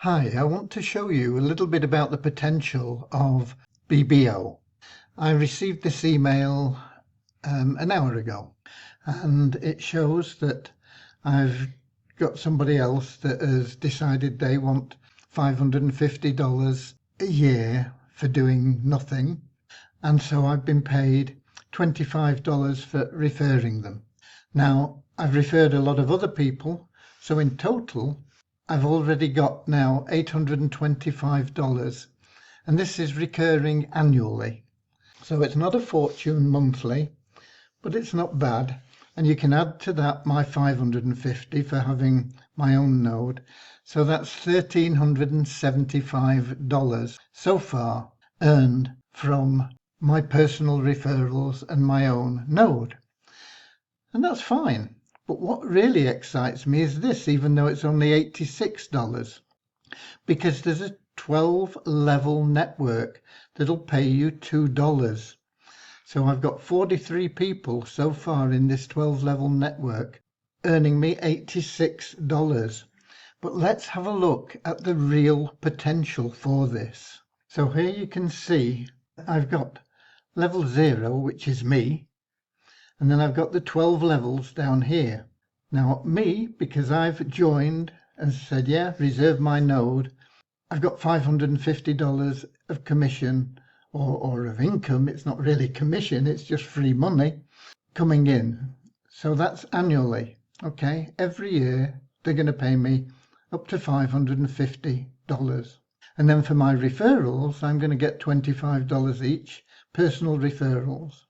Hi, I want to show you a little bit about the potential of BBO. I received this email an hour ago, and it shows that I've got somebody else that has decided they want $550 a year for doing nothing, and so I've been paid $25 for referring them. Now, I've referred a lot of other people, so in total I've already got now $825, and this is recurring annually. So it's not a fortune monthly, but it's not bad. And you can add to that my 550 for having my own node. So that's $1,375 so far earned from my personal referrals and my own node. And that's fine. But what really excites me is this, even though it's only $86, because there's a 12-level network that'll pay you $2. So I've got 43 people so far in this 12-level network earning me $86. But let's have a look at the real potential for this. So here you can see I've got level 0, which is me, and then I've got the 12 levels down here. Now me, because I've joined and said, yeah, reserve my node, I've got $550 of commission or of income. It's not really commission, it's just free money coming in. So that's annually. Okay, every year they're going to pay me up to $550. And then for my referrals, I'm going to get $25 each, personal referrals.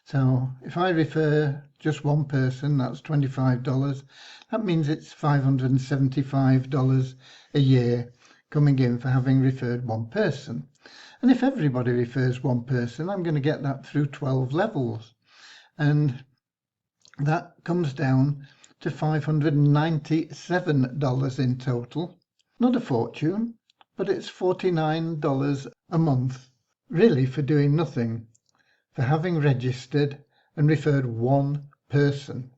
So if I refer just one person, that's $25. That means it's $575 a year coming in for having referred one person. And if everybody refers one person, I'm going to get that through 12 levels. And that comes down to $597 in total. Not a fortune, but it's $49 a month, really, for doing nothing, for having registered and referred one person.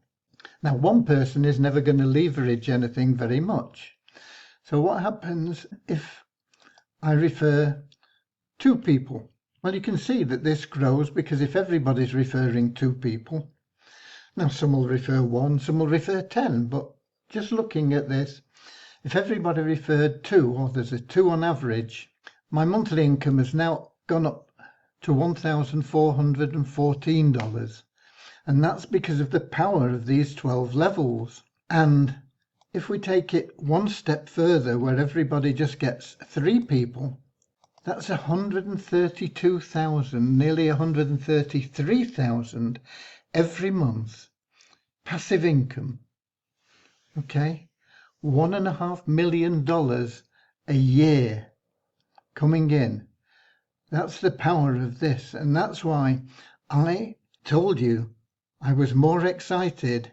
Now, one person is never going to leverage anything very much. So what happens if I refer two people? Well, you can see that this grows because if everybody's referring two people, now some will refer one, some will refer 10, but just looking at this, if everybody referred two, or there's a 2 on average, my monthly income has now gone up to $1,414, and that's because of the power of these 12 levels. And if we take it one step further, where everybody just gets 3 people, that's 132,000, nearly 133,000 every month passive income. Okay, $1.5 million a year coming in. That's the power of this, and that's why I told you I was more excited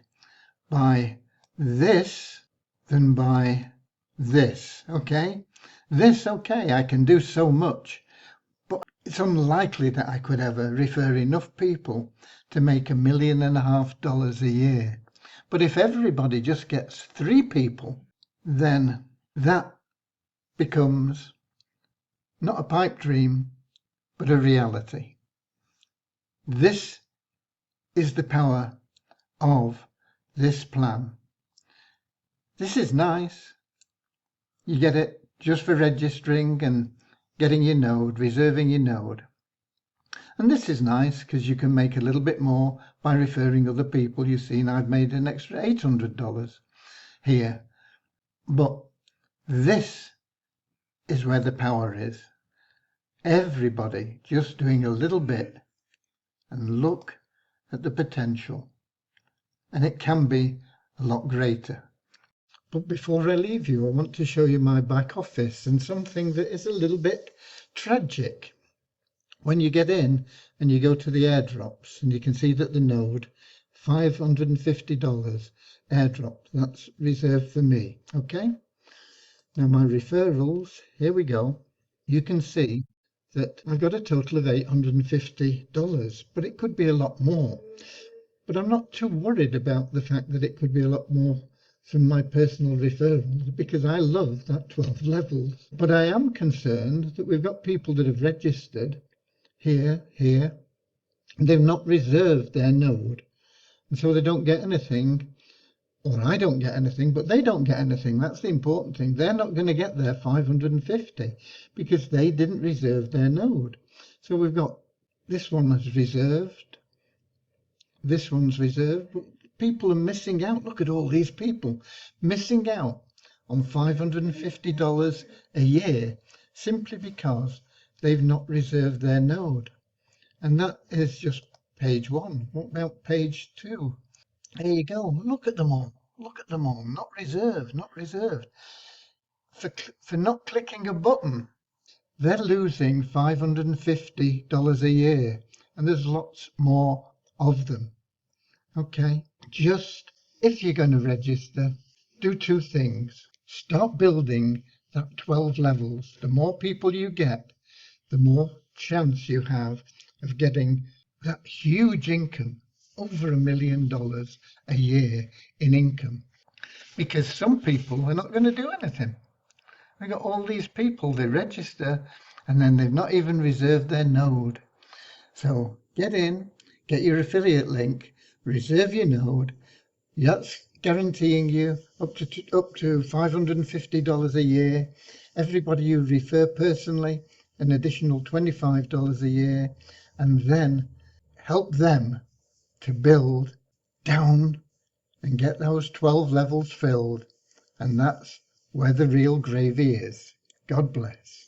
by this than by this. Okay, this, okay, I can do so much, but it's unlikely that I could ever refer enough people to make $1.5 million a year. But if everybody just gets 3 people, then that becomes not a pipe dream, but a reality. This is the power of this plan. This is nice. You get it just for registering and getting your node, reserving your node. And this is nice because you can make a little bit more by referring other people. You've seen I've made an extra $800 here. But this is where the power is. Everybody just doing a little bit, and look at the potential. And it can be a lot greater. But before I leave you, I want to show you my back office and something that is a little bit tragic. When you get in and you go to the airdrops, and you can see that the node, $550 airdrop, that's reserved for me. Okay, now my referrals, here we go. You can see that I've got a total of $850, but it could be a lot more. But I'm not too worried about the fact that it could be a lot more from my personal referrals because I love that 12 levels. But I am concerned that we've got people that have registered here, they've not reserved their node, and so they don't get anything, or I don't get anything, but they don't get anything. That's the important thing. They're not going to get their 550 because they didn't reserve their node. So we've got this one is reserved, this one's reserved, but people are missing out. Look at all these people missing out on $550 a year simply because they've not reserved their node. And that is just page 1. What about page 2? There you go. Look at them all. Look at them all. Not reserved, not reserved. For not clicking a button, they're losing $550 a year. And there's lots more of them. Okay. Just if you're going to register, do 2 things. Start building that 12 levels. The more people you get, the more chance you have of getting that huge income, over $1 million a year in income. Because some people are not going to do anything. We've got all these people, they register and then they've not even reserved their node. So get in, get your affiliate link, reserve your node. That's guaranteeing you up to $550 a year. Everybody you refer personally, an additional $25 a year, and then help them to build down and get those 12 levels filled. And that's where the real gravy is. God bless.